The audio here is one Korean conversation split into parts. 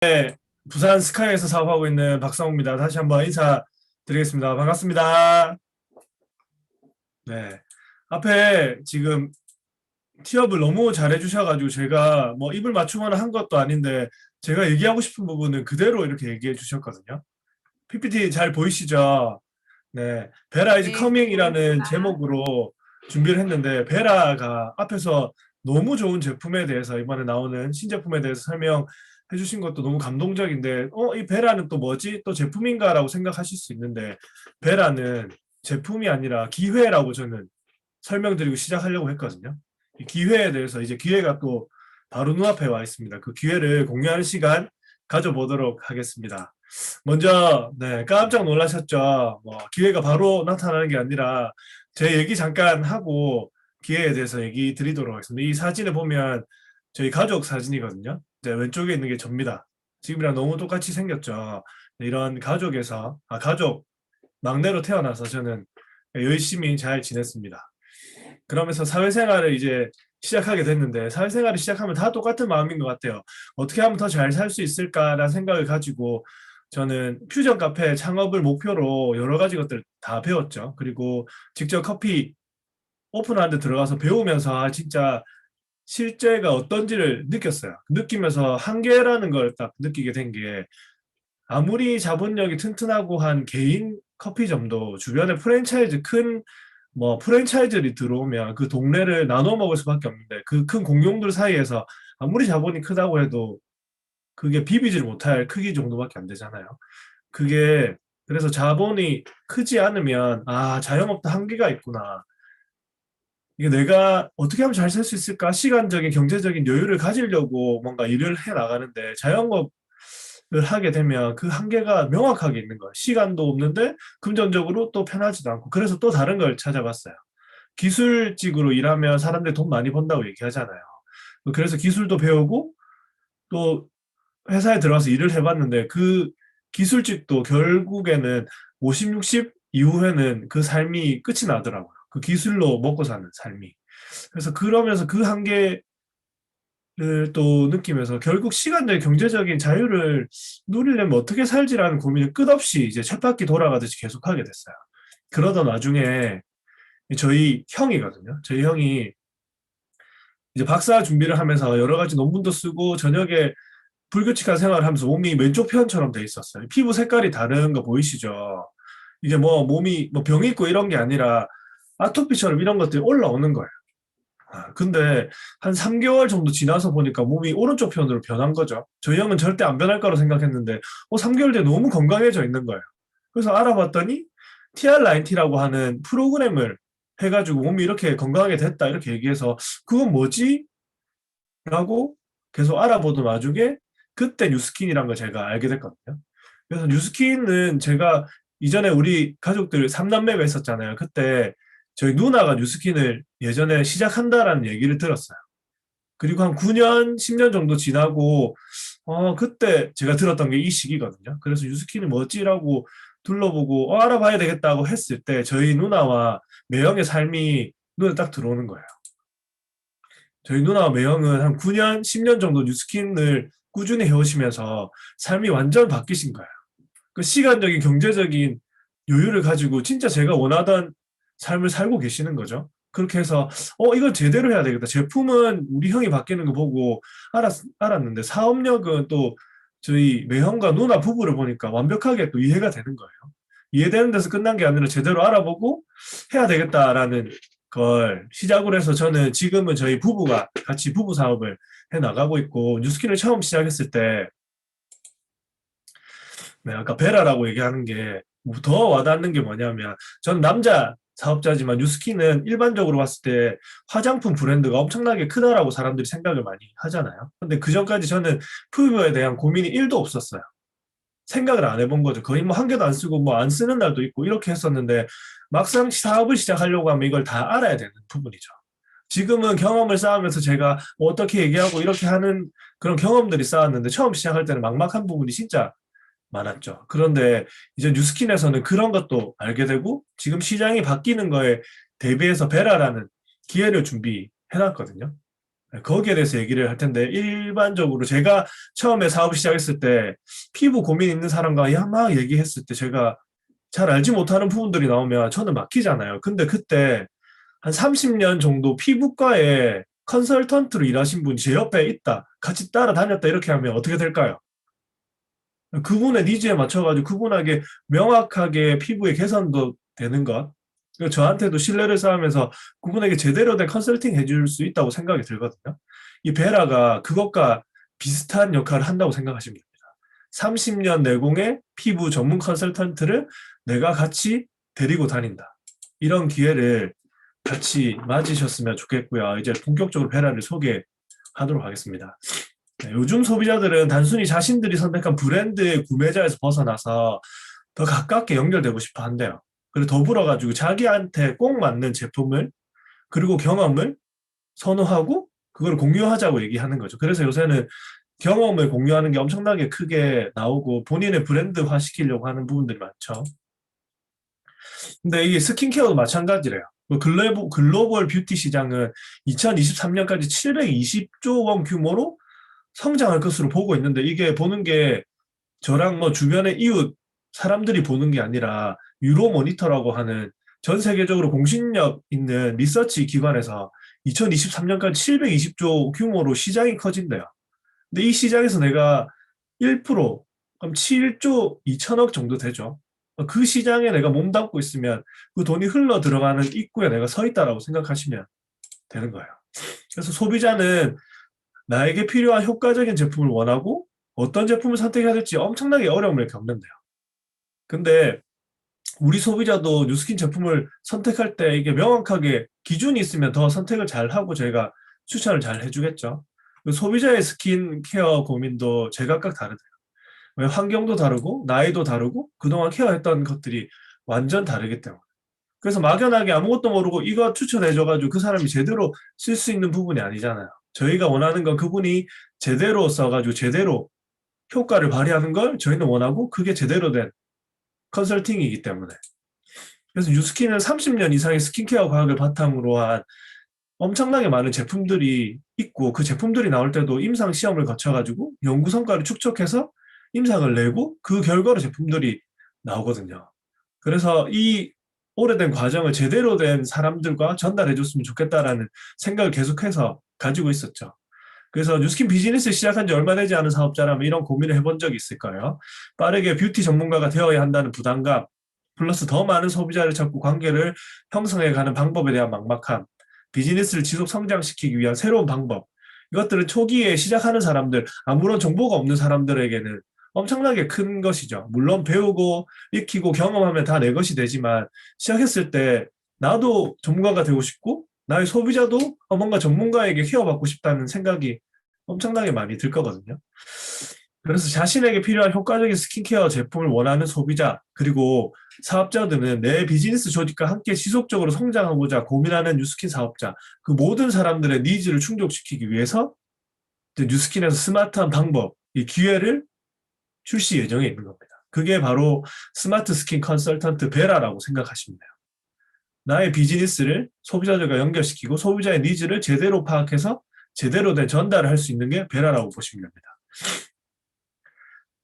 네, 부산 스카이에서 사업하고 있는 박성우입니다. 다시 한번 인사드리겠습니다. 반갑습니다. 네. 앞에 지금 티업을 너무 잘해주셔가지고 제가 뭐 입을 맞추거나 한 것도 아닌데 제가 얘기하고 싶은 부분은 그대로 이렇게 얘기해 주셨거든요. PPT 잘 보이시죠? 네. 베라 이즈 네, 잘 커밍이라는 보입니다. 제목으로 준비를 했는데 베라가 앞에서 너무 좋은 제품에 대해서 이번에 나오는 신제품에 대해서 설명해 주신 것도 너무 감동적인데 이 베라는 또 뭐지? 또 제품인가라고 생각하실 수 있는데 베라는 제품이 아니라 기회라고 저는 설명드리고 시작하려고 했거든요. 이 기회에 대해서 이제 기회가 또 바로 눈앞에 와 있습니다. 그 기회를 공유하는 시간 가져보도록 하겠습니다. 먼저 네, 깜짝 놀라셨죠? 뭐 기회가 바로 나타나는 게 아니라 제 얘기 잠깐 하고 기회에 대해서 얘기 드리도록 하겠습니다. 이 사진을 보면 저희 가족 사진이거든요. 이제 왼쪽에 있는 게 접니다. 지금이랑 너무 똑같이 생겼죠. 이런 가족에서 가족 막내로 태어나서 저는 열심히 잘 지냈습니다. 그러면서 사회생활을 이제 시작하게 됐는데 사회생활을 시작하면 다 똑같은 마음인 것 같아요. 어떻게 하면 더 잘 살 수 있을까라는 생각을 가지고 저는 퓨전 카페 창업을 목표로 여러 가지 것들 다 배웠죠. 그리고 직접 커피 오픈하는 데 들어가서 배우면서 진짜 실제가 어떤지를 느꼈어요. 느끼면서 한계라는 걸 딱 느끼게 된 게 아무리 자본력이 튼튼하고 한 개인 커피점도 주변에 프랜차이즈 큰 뭐 프랜차이즈들이 들어오면 그 동네를 나눠 먹을 수밖에 없는데 그 큰 공룡들 사이에서 아무리 자본이 크다고 해도 그게 비비지를 못할 크기 정도밖에 안 되잖아요. 그게 그래서 자본이 크지 않으면 자영업도 한계가 있구나. 이게 내가 어떻게 하면 잘 살 수 있을까? 시간적인 경제적인 여유를 가지려고 뭔가 일을 해 나가는데 자영업을 하게 되면 그 한계가 명확하게 있는 거예요. 시간도 없는데 금전적으로 또 편하지도 않고 그래서 또 다른 걸 찾아봤어요. 기술직으로 일하면 사람들이 돈 많이 번다고 얘기하잖아요. 그래서 기술도 배우고 또 회사에 들어가서 일을 해봤는데 그 기술직도 결국에는 50, 60 이후에는 그 삶이 끝이 나더라고요. 그 기술로 먹고 사는 삶이. 그래서 그러면서 그 한계를 또 느끼면서 결국 시간적 경제적인 자유를 누리려면 어떻게 살지라는 고민을 끝없이 이제 쳇바퀴 돌아가듯이 계속하게 됐어요. 그러던 와중에 저희 형이거든요. 저희 형이 이제 박사 준비를 하면서 여러 가지 논문도 쓰고 저녁에 불규칙한 생활을 하면서 몸이 왼쪽 편처럼 돼 있었어요. 피부 색깔이 다른 거 보이시죠? 이게 뭐 몸이 뭐 병이 있고 이런 게 아니라 아토피처럼 이런 것들이 올라오는 거예요. 근데 한 3개월 정도 지나서 보니까 몸이 오른쪽 편으로 변한 거죠. 저희 형은 절대 안 변할 거라고 생각했는데 3개월 뒤에 너무 건강해져 있는 거예요. 그래서 알아봤더니 TR90라고 하는 프로그램을 해가지고 몸이 이렇게 건강하게 됐다 이렇게 얘기해서 그건 뭐지? 라고 계속 알아보던 와중에 그때 뉴스킨이란 걸 제가 알게 됐거든요. 그래서 뉴스킨은 제가 이전에 우리 가족들 3남매가 있었잖아요. 그때 저희 누나가 뉴스킨을 예전에 시작한다라는 얘기를 들었어요. 그리고 한 9년, 10년 정도 지나고 그때 제가 들었던 게 이 시기거든요. 그래서 뉴스킨이 뭐지라고 둘러보고 알아봐야 되겠다고 했을 때 저희 누나와 매형의 삶이 눈에 딱 들어오는 거예요. 저희 누나와 매형은 한 9년, 10년 정도 뉴스킨을 꾸준히 해오시면서 삶이 완전 바뀌신 거예요. 그 시간적인, 경제적인 여유를 가지고 진짜 제가 원하던 삶을 살고 계시는 거죠. 그렇게 해서, 이걸 제대로 해야 되겠다. 제품은 우리 형이 바뀌는 거 보고 알았는데, 사업력은 또 저희 매형과 누나 부부를 보니까 완벽하게 또 이해가 되는 거예요. 이해되는 데서 끝난 게 아니라 제대로 알아보고 해야 되겠다라는 걸 시작으로 해서 저는 지금은 저희 부부가 같이 부부 사업을 해 나가고 있고 뉴스킨을 처음 시작했을 때 네, 아까 베라라고 얘기하는 게 더 와닿는 게 뭐냐면 전 남자 사업자지만 뉴스킨은 일반적으로 봤을 때 화장품 브랜드가 엄청나게 크다라고 사람들이 생각을 많이 하잖아요. 근데 그 전까지 저는 피부에 대한 고민이 1도 없었어요. 생각을 안 해본 거죠. 거의 뭐 한 개도 안 쓰고 뭐 안 쓰는 날도 있고 이렇게 했었는데 막상 사업을 시작하려고 하면 이걸 다 알아야 되는 부분이죠. 지금은 경험을 쌓으면서 제가 어떻게 얘기하고 이렇게 하는 그런 경험들이 쌓았는데 처음 시작할 때는 막막한 부분이 진짜 많았죠. 그런데 이제 뉴스킨에서는 그런 것도 알게 되고 지금 시장이 바뀌는 거에 대비해서 베라라는 기회를 준비해 놨거든요. 거기에 대해서 얘기를 할 텐데, 일반적으로 제가 처음에 사업을 시작했을 때 피부 고민 있는 사람과 막 얘기했을 때 제가 잘 알지 못하는 부분들이 나오면 저는 막히잖아요. 근데 그때 한 30년 정도 피부과에 컨설턴트로 일하신 분이 제 옆에 있다, 같이 따라다녔다, 이렇게 하면 어떻게 될까요? 그분의 니즈에 맞춰가지고 그분에게 명확하게 피부의 개선도 되는 것. 그리고 저한테도 신뢰를 쌓으면서 그분에게 제대로 된 컨설팅 해줄 수 있다고 생각이 들거든요. 이 베라가 그것과 비슷한 역할을 한다고 생각하시면 됩니다. 30년 내공의 피부 전문 컨설턴트를 내가 같이 데리고 다닌다. 이런 기회를 같이 맞으셨으면 좋겠고요. 이제 본격적으로 베라를 소개하도록 하겠습니다. 네, 요즘 소비자들은 단순히 자신들이 선택한 브랜드의 구매자에서 벗어나서 더 가깝게 연결되고 싶어 한대요. 그리고 더불어 가지고 자기한테 꼭 맞는 제품을, 그리고 경험을 선호하고 그걸 공유하자고 얘기하는 거죠. 그래서 요새는 경험을 공유하는 게 엄청나게 크게 나오고 본인의 브랜드화 시키려고 하는 부분들이 많죠. 근데 이게 스킨케어도 마찬가지래요. 그 글로벌 뷰티 시장은 2023년까지 720조 원 규모로 성장할 것으로 보고 있는데, 이게 보는 게 저랑 뭐 주변의 이웃 사람들이 보는 게 아니라 유로 모니터라고 하는 전 세계적으로 공신력 있는 리서치 기관에서 2023년까지 720조 규모로 시장이 커진대요. 근데 이 시장에서 내가 1%, 그럼 7조 2천억 정도 되죠. 그 시장에 내가 몸담고 있으면 그 돈이 흘러 들어가는 입구에 내가 서 있다라고 생각하시면 되는 거예요. 그래서 소비자는 나에게 필요한 효과적인 제품을 원하고 어떤 제품을 선택해야 될지 엄청나게 어려움을 겪는데요. 근데 우리 소비자도 뉴스킨 제품을 선택할 때 이게 명확하게 기준이 있으면 더 선택을 잘 하고 저희가 추천을 잘 해주겠죠. 소비자의 스킨케어 고민도 제각각 다르대요. 환경도 다르고 나이도 다르고 그동안 케어했던 것들이 완전 다르기 때문에. 그래서 막연하게 아무것도 모르고 이거 추천해줘가지고 그 사람이 제대로 쓸 수 있는 부분이 아니잖아요. 저희가 원하는 건 그분이 제대로 써가지고 제대로 효과를 발휘하는 걸 저희는 원하고, 그게 제대로 된 컨설팅이기 때문에. 그래서 뉴스킨은 30년 이상의 스킨케어 과학을 바탕으로 한 엄청나게 많은 제품들이 있고, 그 제품들이 나올 때도 임상 시험을 거쳐가지고 연구 성과를 축적해서 임상을 내고 그 결과로 제품들이 나오거든요. 그래서 이 오래된 과정을 제대로 된 사람들과 전달해 줬으면 좋겠다라는 생각을 계속해서 가지고 있었죠. 그래서 뉴스킨 비즈니스 시작한 지 얼마 되지 않은 사업자라면 이런 고민을 해본 적이 있을까요? 빠르게 뷰티 전문가가 되어야 한다는 부담감, 플러스 더 많은 소비자를 찾고 관계를 형성해가는 방법에 대한 막막함, 비즈니스를 지속 성장시키기 위한 새로운 방법, 이것들은 초기에 시작하는 사람들, 아무런 정보가 없는 사람들에게는 엄청나게 큰 것이죠. 물론 배우고 익히고 경험하면 다 내 것이 되지만, 시작했을 때 나도 전문가가 되고 싶고 나의 소비자도 뭔가 전문가에게 케어받고 싶다는 생각이 엄청나게 많이 들 거거든요. 그래서 자신에게 필요한 효과적인 스킨케어 제품을 원하는 소비자, 그리고 사업자들은 내 비즈니스 조직과 함께 지속적으로 성장하고자 고민하는 뉴스킨 사업자, 그 모든 사람들의 니즈를 충족시키기 위해서 뉴스킨에서 스마트한 방법, 이 기회를 출시 예정에 있는 겁니다. 그게 바로 스마트 스킨 컨설턴트 베라라고 생각하시면 돼요. 나의 비즈니스를 소비자들과 연결시키고 소비자의 니즈를 제대로 파악해서 제대로 된 전달을 할 수 있는 게 베라라고 보시면 됩니다.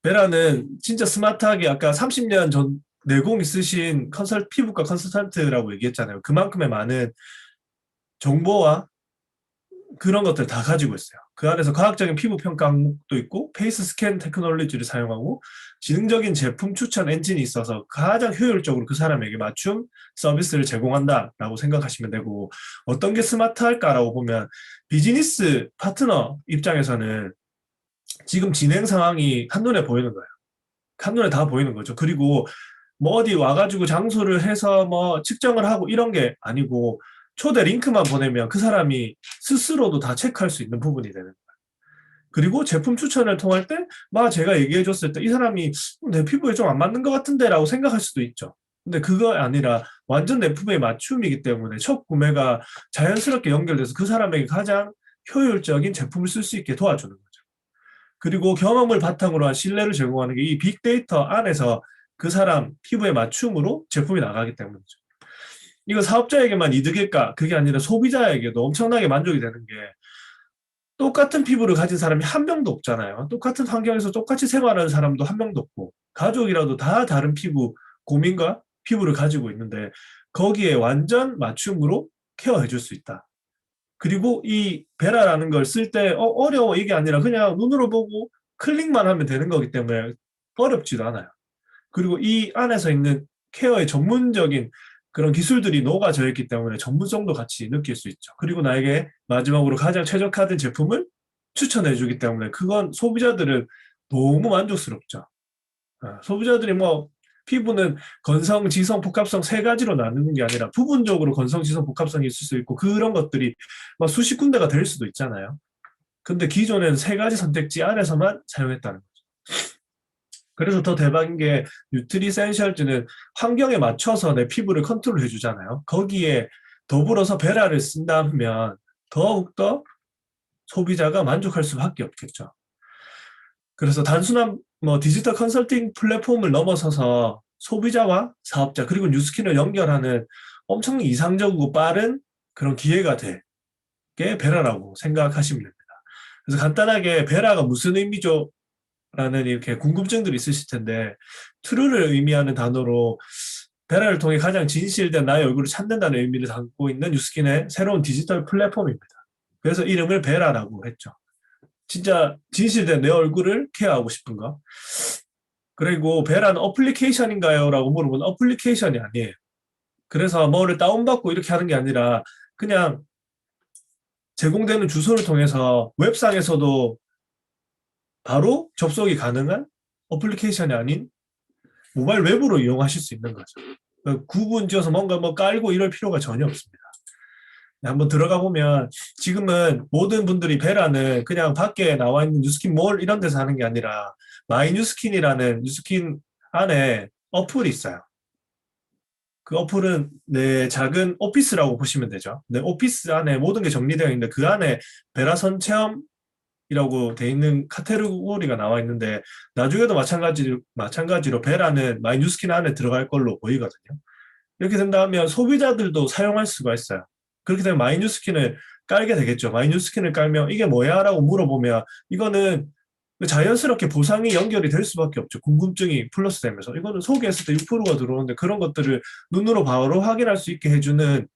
베라는 진짜 스마트하게 아까 30년 전 내공 있으신 피부과 컨설턴트라고 얘기했잖아요. 그만큼의 많은 정보와 그런 것들 다 가지고 있어요. 그 안에서 과학적인 피부 평가 항목도 있고 페이스 스캔 테크놀로지를 사용하고 지능적인 제품 추천 엔진이 있어서 가장 효율적으로 그 사람에게 맞춤 서비스를 제공한다라고 생각하시면 되고, 어떤 게 스마트할까라고 보면 비즈니스 파트너 입장에서는 지금 진행 상황이 한눈에 보이는 거예요. 한눈에 다 보이는 거죠. 그리고 뭐 어디 와가지고 장소를 해서 뭐 측정을 하고 이런 게 아니고 초대 링크만 보내면 그 사람이 스스로도 다 체크할 수 있는 부분이 되는 거예요. 그리고 제품 추천을 통할 때, 막 제가 얘기해 줬을 때 이 사람이 내 피부에 좀 안 맞는 것 같은데 라고 생각할 수도 있죠. 근데 그거 아니라 완전 내 피부에 맞춤이기 때문에 첫 구매가 자연스럽게 연결돼서 그 사람에게 가장 효율적인 제품을 쓸 수 있게 도와주는 거죠. 그리고 경험을 바탕으로 한 신뢰를 제공하는 게 이 빅데이터 안에서 그 사람 피부에 맞춤으로 제품이 나가기 때문이죠. 이거 사업자에게만 이득일까? 그게 아니라 소비자에게도 엄청나게 만족이 되는 게, 똑같은 피부를 가진 사람이 한 명도 없잖아요. 똑같은 환경에서 똑같이 생활하는 사람도 한 명도 없고, 가족이라도 다 다른 피부, 고민과 피부를 가지고 있는데, 거기에 완전 맞춤으로 케어해 줄 수 있다. 그리고 이 베라라는 걸 쓸 때 어려워 이게 아니라 그냥 눈으로 보고 클릭만 하면 되는 거기 때문에 어렵지도 않아요. 그리고 이 안에서 있는 케어의 전문적인 그런 기술들이 녹아져 있기 때문에 전문성도 같이 느낄 수 있죠. 그리고 나에게 마지막으로 가장 최적화된 제품을 추천해 주기 때문에 그건 소비자들은 너무 만족스럽죠. 소비자들이 뭐 피부는 건성, 지성, 복합성 세 가지로 나누는 게 아니라 부분적으로 건성, 지성, 복합성이 있을 수 있고 그런 것들이 막 수십 군데가 될 수도 있잖아요. 근데 기존에는 세 가지 선택지 안에서만 사용했다는 거죠. 그래서 더 대박인 게 뉴트리센셜즈는 환경에 맞춰서 내 피부를 컨트롤해 주잖아요. 거기에 더불어서 베라를 쓴다 면 더욱더 소비자가 만족할 수밖에 없겠죠. 그래서 단순한 뭐 디지털 컨설팅 플랫폼을 넘어서서 소비자와 사업자 그리고 뉴스킨을 연결하는 엄청 이상적이고 빠른 그런 기회가 되게 베라라고 생각하시면 됩니다. 그래서 간단하게 베라가 무슨 의미죠? 라는 이렇게 궁금증들이 있으실 텐데 트루를 의미하는 단어로 베라를 통해 가장 진실된 나의 얼굴을 찾는다는 의미를 담고 있는 뉴스킨의 새로운 디지털 플랫폼입니다. 그래서 이름을 베라라고 했죠. 진짜 진실된 내 얼굴을 케어하고 싶은가? 그리고 베라는 어플리케이션인가요? 라고 물어보면 어플리케이션이 아니에요. 그래서 뭐를 다운받고 이렇게 하는 게 아니라 그냥 제공되는 주소를 통해서 웹상에서도 바로 접속이 가능한 어플리케이션이 아닌 모바일 웹으로 이용하실 수 있는 거죠. 그러니까 구분 지어서 뭔가 뭐 깔고 이럴 필요가 전혀 없습니다. 한번 들어가 보면 지금은 모든 분들이 베라는 그냥 밖에 나와 있는 뉴스킨 몰 이런 데서 하는 게 아니라 마이 뉴스킨이라는 뉴스킨 안에 어플이 있어요. 그 어플은 내 작은 오피스라고 보시면 되죠. 내 오피스 안에 모든 게 정리되어 있는데 그 안에 베라선 체험이라고 돼 있는 카테고리가 나와 있는데 나중에도 마찬가지로 베라는 마이 뉴스킨 안에 들어갈 걸로 보이거든요. 이렇게 된다면 소비자들도 사용할 수가 있어요. 그렇게 되면 마이뉴스킨을 깔게 되겠죠. 마이뉴스킨을 깔면 이게 뭐야? 라고 물어보면 이거는 자연스럽게 보상이 연결이 될 수밖에 없죠. 궁금증이 플러스 되면서. 이거는 소개했을 때 6%가 들어오는데 그런 것들을 눈으로 바로 확인할 수 있게 해주는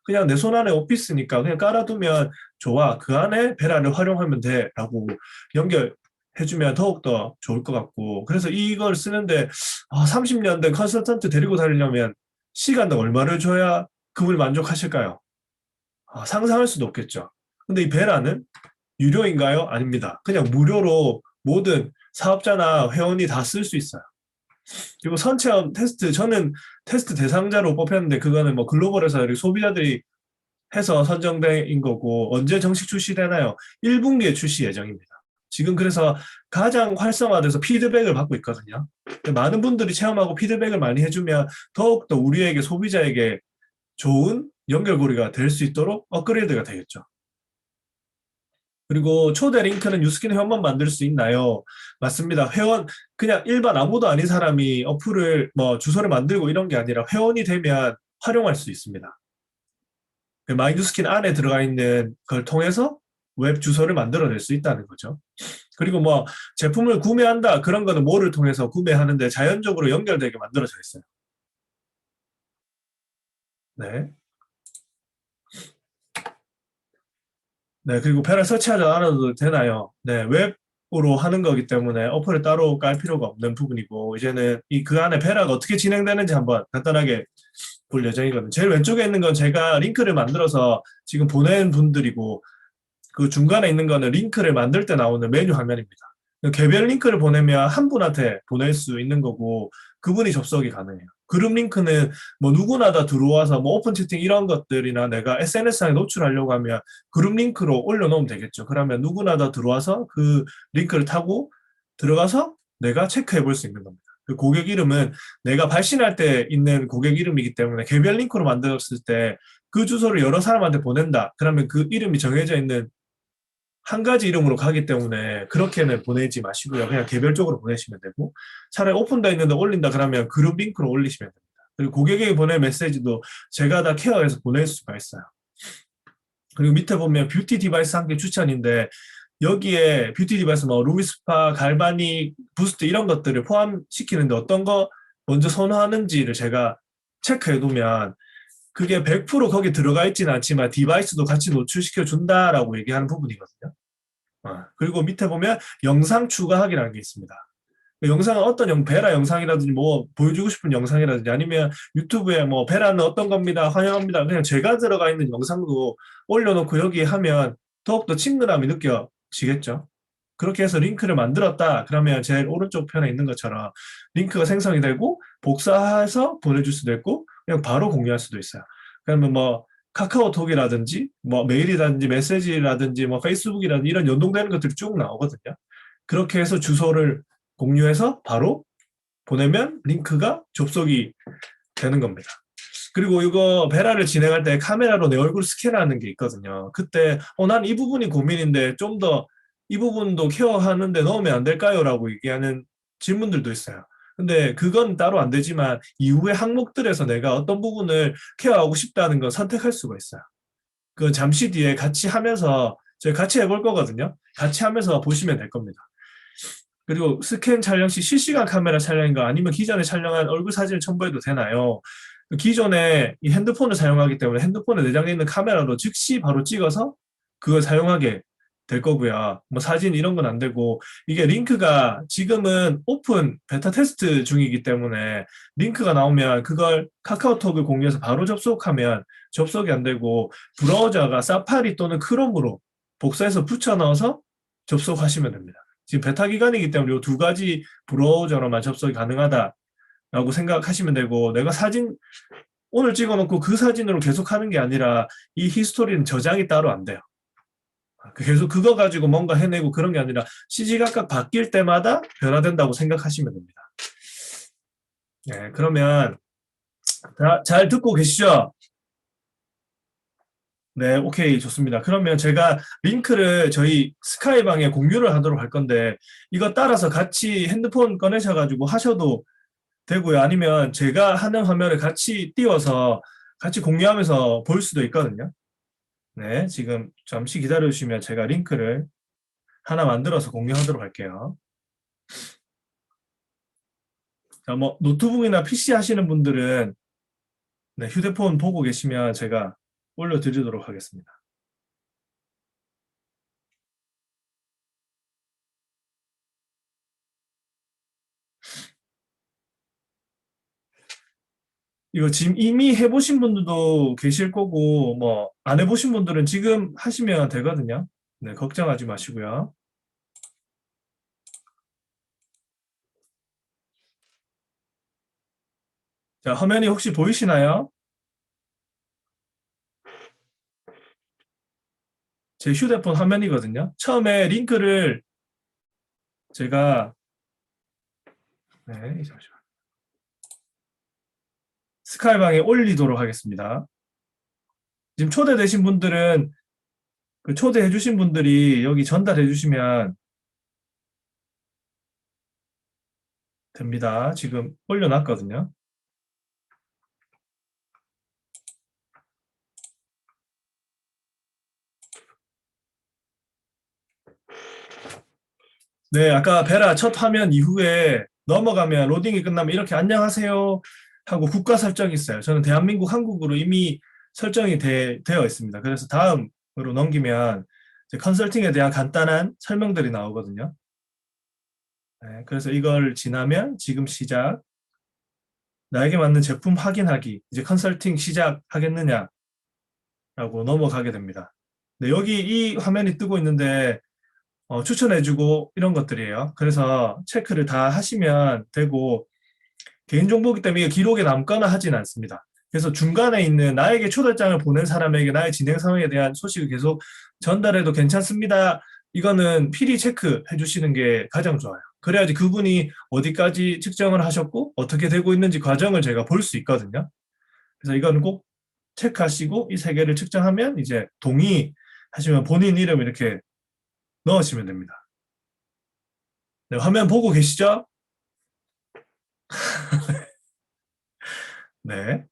그냥 내 손 안에 오피스니까 그냥 깔아두면 좋아. 그 안에 베라를 활용하면 돼. 라고 연결해주면 더욱더 좋을 것 같고. 그래서 이걸 쓰는데 30년 된 컨설턴트 데리고 다니려면 시간당 얼마를 줘야 그분이 만족하실까요? 상상할 수도 없겠죠. 근데 이 베라는 유료인가요? 아닙니다. 그냥 무료로 모든 사업자나 회원이 다 쓸 수 있어요. 그리고 선체험 테스트, 저는 테스트 대상자로 뽑혔는데 그거는 뭐 글로벌에서 소비자들이 해서 선정된 거고 언제 정식 출시되나요? 1분기에 출시 예정입니다. 지금 그래서 가장 활성화돼서 피드백을 받고 있거든요. 많은 분들이 체험하고 피드백을 많이 해주면 더욱더 우리에게 소비자에게 좋은 연결고리가 될 수 있도록 업그레이드가 되겠죠. 그리고 초대 링크는 뉴스킨 회원만 만들 수 있나요? 맞습니다. 회원 그냥 일반 아무도 아닌 사람이 어플을 뭐 주소를 만들고 이런 게 아니라 회원이 되면 활용할 수 있습니다. 마이뉴스킨 안에 들어가 있는 걸 통해서 웹 주소를 만들어낼 수 있다는 거죠. 그리고 뭐 제품을 구매한다 그런 거는 뭐를 통해서 구매하는데 자연적으로 연결되게 만들어져 있어요. 네. 네, 그리고 배를 설치하지 않아도 되나요? 네, 웹으로 하는 거기 때문에 어플을 따로 깔 필요가 없는 부분이고, 이제는 그 안에 베라가 어떻게 진행되는지 한번 간단하게 볼 예정이거든요. 제일 왼쪽에 있는 건 제가 링크를 만들어서 지금 보낸 분들이고, 그 중간에 있는 거는 링크를 만들 때 나오는 메뉴 화면입니다. 개별 링크를 보내면 한 분한테 보낼 수 있는 거고 그분이 접속이 가능해요. 그룹 링크는 뭐 누구나 다 들어와서 뭐 오픈 채팅 이런 것들이나 내가 SNS상에 노출하려고 하면 그룹 링크로 올려놓으면 되겠죠. 그러면 누구나 다 들어와서 그 링크를 타고 들어가서 내가 체크해 볼 수 있는 겁니다. 그 고객 이름은 내가 발신할 때 있는 고객 이름이기 때문에 개별 링크로 만들었을 때 그 주소를 여러 사람한테 보낸다. 그러면 그 이름이 정해져 있는 한 가지 이름으로 가기 때문에 그렇게는 보내지 마시고요. 그냥 개별적으로 보내시면 되고 차라리 오픈되어 있는데 올린다 그러면 그룹 링크로 올리시면 됩니다. 그리고 고객에게 보낼 메시지도 제가 다 케어해서 보낼 수가 있어요. 그리고 밑에 보면 뷰티 디바이스 한 개 추천인데 여기에 뷰티 디바이스 뭐 루미스파, 갈바닉, 부스트 이런 것들을 포함시키는데 어떤 거 먼저 선호하는지를 제가 체크해 두면 그게 100% 거기 들어가 있지는 않지만 디바이스도 같이 노출시켜 준다라고 얘기하는 부분이거든요. 그리고 밑에 보면 영상 추가하기라는 게 있습니다. 영상은 어떤 베라 영상이라든지 뭐 보여주고 싶은 영상이라든지 아니면 유튜브에 뭐 베라는 어떤 겁니다. 환영합니다. 그냥 제가 들어가 있는 영상도 올려놓고 여기 하면 더욱더 친근함이 느껴지겠죠. 그렇게 해서 링크를 만들었다. 그러면 제일 오른쪽 편에 있는 것처럼 링크가 생성이 되고 복사해서 보내줄 수도 있고 그냥 바로 공유할 수도 있어요. 그러면 뭐 카카오톡이라든지 뭐 메일이라든지 메시지라든지 뭐 페이스북이라든지 이런 연동되는 것들이 쭉 나오거든요. 그렇게 해서 주소를 공유해서 바로 보내면 링크가 접속이 되는 겁니다. 그리고 이거 베라를 진행할 때 카메라로 내 얼굴 스캔하는 게 있거든요. 그때 난 이 부분이 고민인데 좀 더 이 부분도 케어하는데 넣으면 안 될까요? 라고 얘기하는 질문들도 있어요. 근데 그건 따로 안 되지만 이후의 항목들에서 내가 어떤 부분을 케어하고 싶다는 걸 선택할 수가 있어요. 그 잠시 뒤에 같이 하면서 저희 같이 해볼 거거든요. 같이 하면서 보시면 될 겁니다. 그리고 스캔 촬영 시 실시간 카메라 촬영인가 아니면 기존에 촬영한 얼굴 사진을 첨부해도 되나요? 기존에 이 핸드폰을 사용하기 때문에 핸드폰에 내장되어 있는 카메라로 즉시 바로 찍어서 그걸 사용하게 될 거고요. 뭐 사진 이런 건 안 되고 이게 링크가 지금은 오픈 베타 테스트 중이기 때문에 링크가 나오면 그걸 카카오톡을 공유해서 바로 접속하면 접속이 안 되고 브라우저가 사파리 또는 크롬으로 복사해서 붙여 넣어서 접속하시면 됩니다. 지금 베타 기간이기 때문에 이 두 가지 브라우저로만 접속이 가능하다라고 생각하시면 되고 내가 사진 오늘 찍어놓고 그 사진으로 계속 하는 게 아니라 이 히스토리는 저장이 따로 안 돼요. 계속 그거 가지고 뭔가 해내고 그런 게 아니라 시시각각 바뀔 때마다 변화된다고 생각하시면 됩니다. 네, 그러면 잘 듣고 계시죠? 네, 오케이, 좋습니다. 그러면 제가 링크를 저희 스카이방에 공유를 하도록 할 건데, 이거 따라서 같이 핸드폰 꺼내셔가지고 하셔도 되고요. 아니면 제가 하는 화면을 같이 띄워서 같이 공유하면서 볼 수도 있거든요. 네, 지금 잠시 기다려주시면 제가 링크를 하나 만들어서 공유하도록 할게요. 자, 뭐, 노트북이나 PC 하시는 분들은 네, 휴대폰 보고 계시면 제가 올려드리도록 하겠습니다. 이거 지금 이미 해보신 분들도 계실 거고, 뭐, 안 해보신 분들은 지금 하시면 되거든요. 네, 걱정하지 마시고요. 자, 화면이 혹시 보이시나요? 제 휴대폰 화면이거든요. 처음에 링크를 제가, 네, 잠시만. 스카이방에 올리도록 하겠습니다. 지금 초대되신 분들은 그 초대해 주신 분들이 여기 전달해 주시면 됩니다. 지금 올려놨거든요. 네, 아까 베라 첫 화면 이후에 넘어가면 로딩이 끝나면 이렇게 안녕하세요 하고 국가 설정이 있어요. 저는 대한민국 한국으로 이미 설정이 되어 있습니다. 그래서 다음으로 넘기면 이제 컨설팅에 대한 간단한 설명들이 나오거든요. 네, 그래서 이걸 지나면 지금 시작, 나에게 맞는 제품 확인하기, 이제 컨설팅 시작하겠느냐라고 넘어가게 됩니다. 네, 여기 이 화면이 뜨고 있는데 추천해주고 이런 것들이에요. 그래서 체크를 다 하시면 되고 개인정보기 때문에 기록에 남거나 하진 않습니다. 그래서 중간에 있는 나에게 초대장을 보낸 사람에게 나의 진행 상황에 대한 소식을 계속 전달해도 괜찮습니다. 이거는 필히 체크해 주시는 게 가장 좋아요. 그래야지 그분이 어디까지 측정을 하셨고 어떻게 되고 있는지 과정을 제가 볼 수 있거든요. 그래서 이거는 꼭 체크하시고 이 세 개를 측정하면 이제 동의하시면 본인 이름 이렇게 넣으시면 됩니다. 네, 화면 보고 계시죠? 네.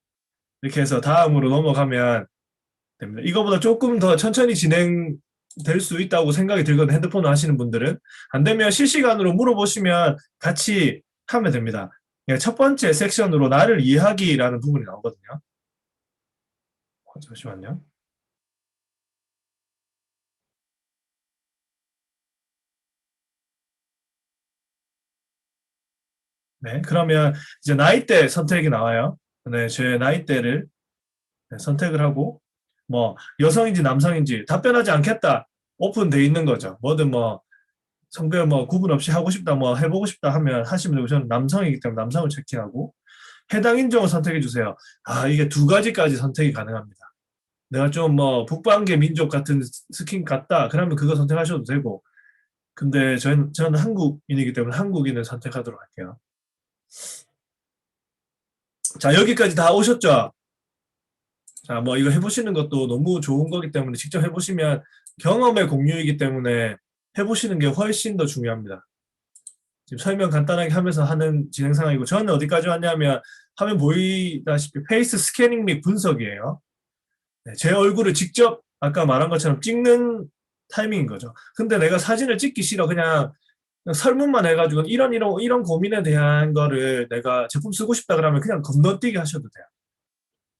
이렇게 해서 다음으로 넘어가면 됩니다. 이거보다 조금 더 천천히 진행될 수 있다고 생각이 들거든요. 핸드폰을 하시는 분들은. 안 되면 실시간으로 물어보시면 같이 하면 됩니다. 예, 첫 번째 섹션으로 나를 이해하기라는 부분이 나오거든요. 잠시만요. 네, 그러면 이제 나이대 선택이 나와요. 네, 제 나이대를 선택을 하고 뭐 여성인지 남성인지 답변하지 않겠다. 오픈돼 있는 거죠. 뭐든 뭐 성별 뭐 구분 없이 하고 싶다, 뭐 해보고 싶다 하면 하시면 되고 저는 남성이기 때문에 남성을 체킹하고 해당 인종을 선택해 주세요. 아, 이게 두 가지까지 선택이 가능합니다. 내가 좀 뭐 북방계 민족 같은 스킨 같다. 그러면 그거 선택하셔도 되고. 근데 저는 한국인이기 때문에 한국인을 선택하도록 할게요. 자, 여기까지 다 오셨죠? 자, 뭐 이거 해보시는 것도 너무 좋은 거기 때문에 직접 해보시면 경험의 공유이기 때문에 해보시는 게 훨씬 더 중요합니다. 지금 설명 간단하게 하면서 하는 진행 상황이고 저는 어디까지 왔냐면 화면 보이다시피 페이스 스캐닝 및 분석이에요. 네, 제 얼굴을 직접 아까 말한 것처럼 찍는 타이밍인 거죠. 근데 내가 사진을 찍기 싫어. 그냥 설문만 해가지고 이런 고민에 대한 거를 내가 제품 쓰고 싶다 그러면 그냥 건너뛰기 하셔도 돼요.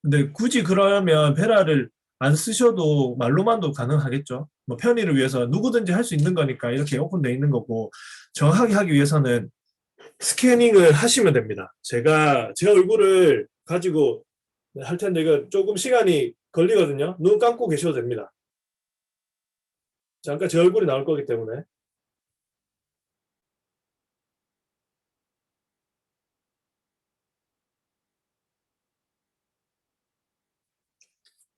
근데 굳이 그러면 베라를 안 쓰셔도 말로만도 가능하겠죠. 뭐 편의를 위해서 누구든지 할 수 있는 거니까 이렇게 오픈되어 있는 거고 정확하게 하기 위해서는 스캐닝을 하시면 됩니다. 제가 제 얼굴을 가지고 할 텐데 이거 조금 시간이 걸리거든요. 눈 감고 계셔도 됩니다. 잠깐 제 얼굴이 나올 거기 때문에.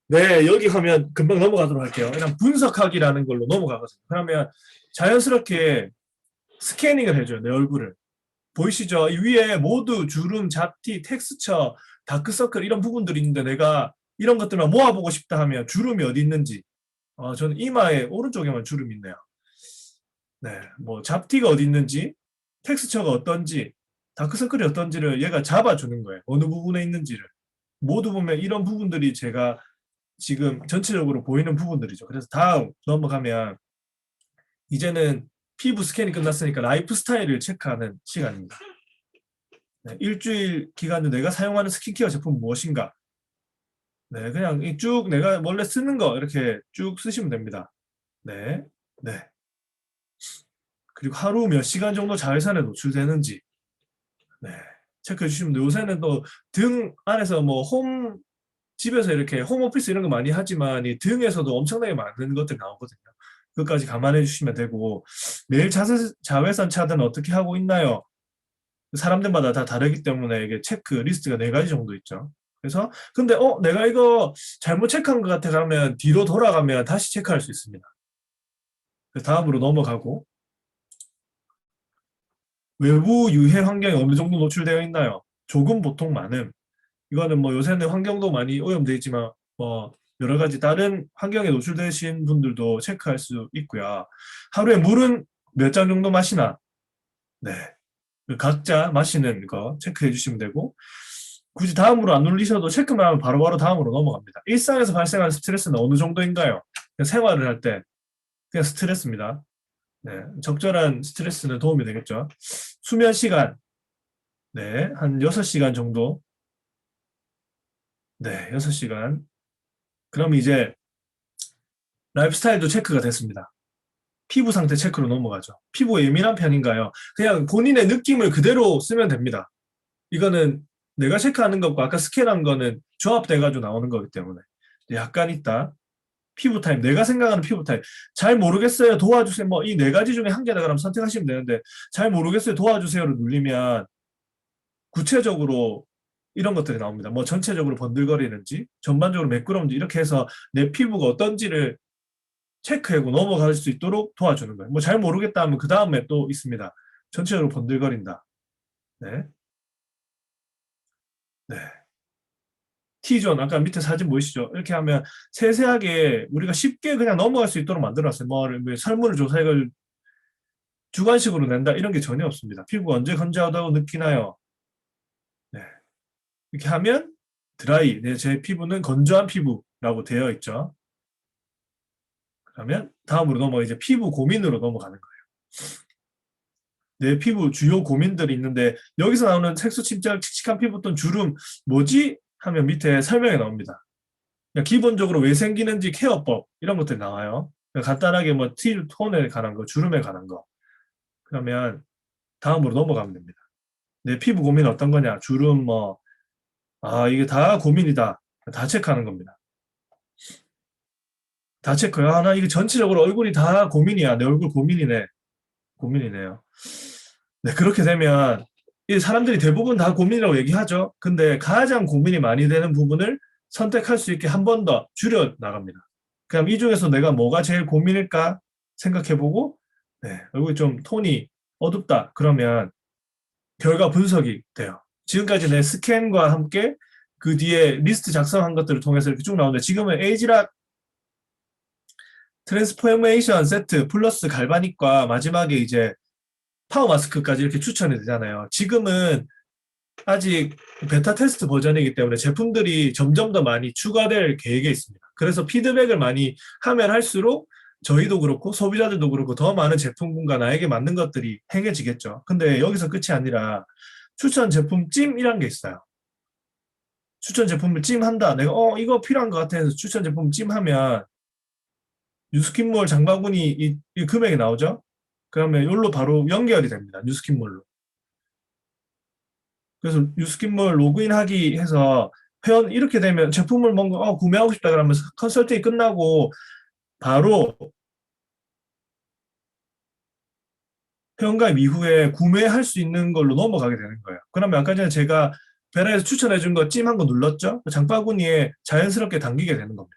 네, 여기 가면 금방 넘어가도록 할게요. 그냥 분석하기라는 걸로 넘어가거든요. 그러면 자연스럽게 스캐닝을 해줘요, 내 얼굴을. 보이시죠? 이 위에 모두 주름, 잡티, 텍스처, 다크서클 이런 부분들이 있는데 내가 이런 것들만 모아보고 싶다 하면 주름이 어디 있는지 저는 이마에 오른쪽에만 주름이 있네요. 네, 뭐 잡티가 어디 있는지 텍스처가 어떤지 다크서클이 어떤지를 얘가 잡아주는 거예요. 어느 부분에 있는지를. 모두 보면 이런 부분들이 제가 지금 전체적으로 보이는 부분들이죠. 그래서 다음 넘어가면 이제는 피부 스캔이 끝났으니까 라이프 스타일을 체크하는 시간입니다. 네, 일주일 기간 중 내가 사용하는 스킨케어 제품 무엇인가? 네, 그냥 쭉 내가 원래 쓰는 거 이렇게 쭉 쓰시면 됩니다. 네, 네. 그리고 하루 몇 시간 정도 자외선에 노출되는지 네, 체크해 주시면 돼요. 요새는 또 등 안에서 뭐 집에서 이렇게 홈오피스 이런 거 많이 하지만 이 등에서도 엄청나게 많은 것들이 나오거든요. 그것까지 감안해 주시면 되고 매일 자외선 차단 어떻게 하고 있나요? 사람들마다 다 다르기 때문에 이게 체크 리스트가 네 가지 정도 있죠. 그래서 근데 내가 이거 잘못 체크한 것 같아 그러면 뒤로 돌아가면 다시 체크할 수 있습니다. 그래서 다음으로 넘어가고 외부 유해 환경에 어느 정도 노출되어 있나요? 조금, 보통, 많음. 이거는 뭐 요새는 환경도 많이 오염되어 있지만 뭐 여러 가지 다른 환경에 노출되신 분들도 체크할 수 있고요. 하루에 물은 몇 잔 정도 마시나? 네. 각자 마시는 거 체크해 주시면 되고 굳이 다음으로 안 눌리셔도 체크만 하면 바로바로 다음으로 넘어갑니다. 일상에서 발생하는 스트레스는 어느 정도인가요? 그냥 생활을 할 때 그냥 스트레스입니다. 네, 적절한 스트레스는 도움이 되겠죠. 수면 시간, 네, 한 6시간 정도. 네, 6시간. 그럼 이제 라이프 스타일도 체크가 됐습니다. 피부 상태 체크로 넘어가죠. 피부 예민한 편인가요? 그냥 본인의 느낌을 그대로 쓰면 됩니다. 이거는 내가 체크하는 것과 아까 스캔한 거는 조합돼가지고 나오는 거기 때문에 약간 있다. 피부 타입, 내가 생각하는 피부 타입. 잘 모르겠어요. 도와주세요. 뭐 이 네 가지 중에 한 개다 그러면 선택하시면 되는데 잘 모르겠어요. 도와주세요를 누르면 구체적으로 이런 것들이 나옵니다. 뭐 전체적으로 번들거리는지, 전반적으로 매끄러운지 이렇게 해서 내 피부가 어떤지를 체크하고 넘어갈 수 있도록 도와주는 거예요. 뭐 잘 모르겠다 하면 그 다음에 또 있습니다. 전체적으로 번들거린다. 네. 네. T존, 아까 밑에 사진 보이시죠? 이렇게 하면 세세하게 우리가 쉽게 그냥 넘어갈 수 있도록 만들어놨어요. 뭐 설문을 조사해 주관식으로 낸다 이런 게 전혀 없습니다. 피부가 언제 건조하다고 느끼나요? 네. 이렇게 하면 드라이, 네, 제 피부는 건조한 피부 라고 되어 있죠. 그러면 다음으로 이제 피부 고민으로 넘어가는 거예요. 내 피부 주요 고민들이 있는데 여기서 나오는 색소 침착, 칙칙한 피부톤, 주름 뭐지? 하면 밑에 설명이 나옵니다. 그러니까 기본적으로 왜 생기는지 케어법 이런 것들이 나와요. 그러니까 간단하게 뭐 톤에 관한 거, 주름에 관한 거. 그러면 다음으로 넘어가면 됩니다. 내 피부 고민은 어떤 거냐? 주름 이게 다 고민이다. 다 체크하는 겁니다. 다 체크요. 나 이게 전체적으로 얼굴이 다 고민이야. 내 얼굴 고민이네. 고민이네요. 네, 그렇게 되면 이 사람들이 대부분 다 고민이라고 얘기하죠. 근데 가장 고민이 많이 되는 부분을 선택할 수 있게 한 번 더 줄여 나갑니다. 그럼 이 중에서 내가 뭐가 제일 고민일까 생각해보고, 네, 얼굴이 좀 톤이 어둡다. 그러면 결과 분석이 돼요. 지금까지 내 스캔과 함께 그 뒤에 리스트 작성한 것들을 통해서 이렇게 쭉 나오는데 지금은 에이지락 트랜스포메이션 세트 플러스 갈바닉과 마지막에 이제 파워 마스크까지 이렇게 추천이 되잖아요. 지금은 아직 베타 테스트 버전이기 때문에 제품들이 점점 더 많이 추가될 계획에 있습니다. 그래서 피드백을 많이 하면 할수록 저희도 그렇고 소비자들도 그렇고 더 많은 제품군과 나에게 맞는 것들이 행해지겠죠. 근데 여기서 끝이 아니라 추천 제품 찜이란 게 있어요. 추천 제품을 찜한다. 내가 이거 필요한 것 같아 해서 추천 제품 찜하면 뉴스킨몰 장바구니 이 금액이 나오죠. 그러면 이걸로 바로 연결이 됩니다. 뉴스킨몰로. 그래서 뉴스킨몰 로그인하기 해서 회원 이렇게 되면 제품을 뭔가 구매하고 싶다 그러면 컨설팅이 끝나고 바로 회원가입 이후에 구매할 수 있는 걸로 넘어가게 되는 거예요. 그러면 아까 전에 제가 베라에서 추천해 준 거 찜 한 거 눌렀죠? 장바구니에 자연스럽게 당기게 되는 겁니다.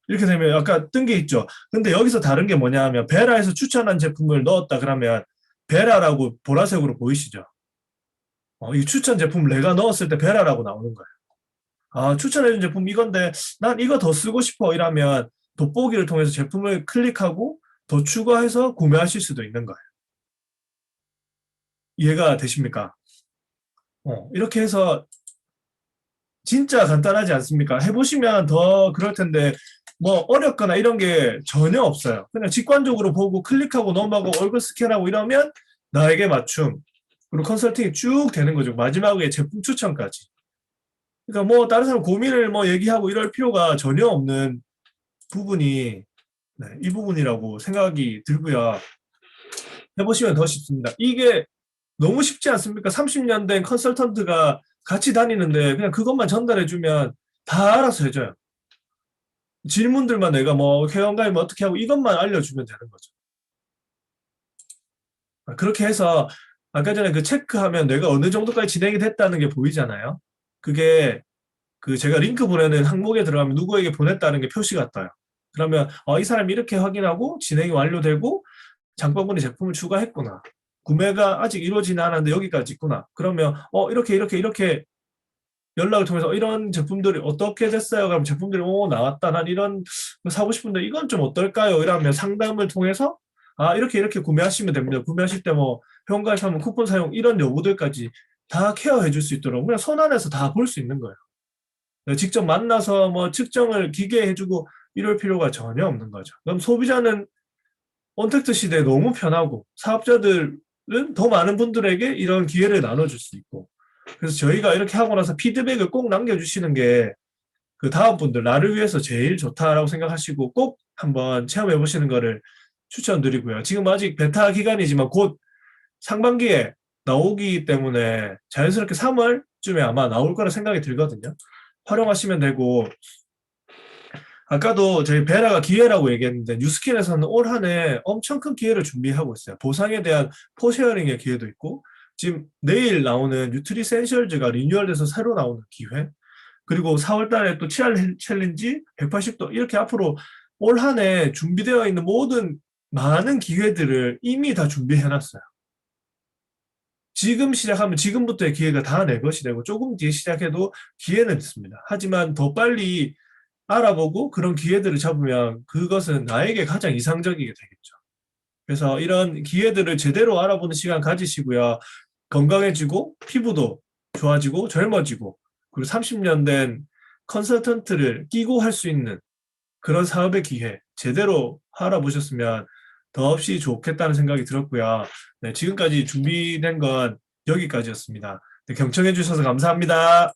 이렇게 되면 아까 뜬 게 있죠. 근데 여기서 다른 게 뭐냐 하면 베라에서 추천한 제품을 넣었다 그러면 베라라고 보라색으로 보이시죠? 이 추천 제품 내가 넣었을 때 베라라고 나오는 거예요. 추천해준 제품 이건데 난 이거 더 쓰고 싶어 이러면 돋보기를 통해서 제품을 클릭하고 더 추가해서 구매하실 수도 있는 거예요. 이해가 되십니까? 이렇게 해서 진짜 간단하지 않습니까? 해보시면 더 그럴 텐데 뭐 어렵거나 이런 게 전혀 없어요. 그냥 직관적으로 보고 클릭하고 넘어가고 얼굴 스캔하고 이러면 나에게 맞춤 그리고 컨설팅이 쭉 되는 거죠. 마지막에 제품 추천까지. 그러니까 뭐 다른 사람 고민을 뭐 얘기하고 이럴 필요가 전혀 없는 부분이 이 부분이라고 생각이 들고요. 해보시면 더 쉽습니다. 이게 너무 쉽지 않습니까? 30년 된 컨설턴트가 같이 다니는데 그냥 그것만 전달해주면 다 알아서 해줘요. 질문들만 내가 뭐 회원가입 어떻게 하고 이것만 알려주면 되는 거죠. 그렇게 해서 아까 전에 그 체크하면 내가 어느 정도까지 진행이 됐다는 게 보이잖아요. 그게 그 제가 링크 보내는 항목에 들어가면 누구에게 보냈다는 게 표시가 떠요. 그러면 이 사람이 이렇게 확인하고 진행이 완료되고 장바구니 제품을 추가했구나. 구매가 아직 이루어지지 않았는데 여기까지 있구나. 그러면 이렇게 연락을 통해서 이런 제품들이 어떻게 됐어요? 그럼 제품들이 나왔다. 난 이런 거 사고 싶은데 이건 좀 어떨까요? 이러면 상담을 통해서 이렇게 구매하시면 됩니다. 구매하실 때 뭐 회원가입하면 쿠폰 사용 이런 여부들까지 다 케어해 줄 수 있도록 그냥 손 안에서 다 볼 수 있는 거예요. 직접 만나서 뭐 측정을 기계해주고 이럴 필요가 전혀 없는 거죠. 그럼 소비자는 언택트 시대에 너무 편하고 사업자들은 더 많은 분들에게 이런 기회를 나눠줄 수 있고 그래서 저희가 이렇게 하고 나서 피드백을 꼭 남겨주시는 게 그 다음 분들 나를 위해서 제일 좋다라고 생각하시고 꼭 한번 체험해 보시는 거를 추천드리고요. 지금 아직 베타 기간이지만 곧 상반기에 나오기 때문에 자연스럽게 3월쯤에 아마 나올 거라 생각이 들거든요. 활용하시면 되고 아까도 저희 베라가 기회라고 얘기했는데 뉴스킨에서는 올 한 해 엄청 큰 기회를 준비하고 있어요. 보상에 대한 포쉐어링의 기회도 있고 지금 내일 나오는 뉴트리센셜즈가 리뉴얼돼서 새로 나오는 기회 그리고 4월 달에 또 치알 챌린지 180도 이렇게 앞으로 올 한 해 준비되어 있는 모든 많은 기회들을 이미 다 준비해놨어요. 지금 시작하면 지금부터의 기회가 다 내 것이 되고 조금 뒤에 시작해도 기회는 있습니다. 하지만 더 빨리 알아보고 그런 기회들을 잡으면 그것은 나에게 가장 이상적이게 되겠죠. 그래서 이런 기회들을 제대로 알아보는 시간 가지시고요. 건강해지고 피부도 좋아지고 젊어지고 그리고 30년 된 컨설턴트를 끼고 할 수 있는 그런 사업의 기회 제대로 알아보셨으면 더없이 좋겠다는 생각이 들었고요. 네, 지금까지 준비된 건 여기까지였습니다. 네, 경청해 주셔서 감사합니다.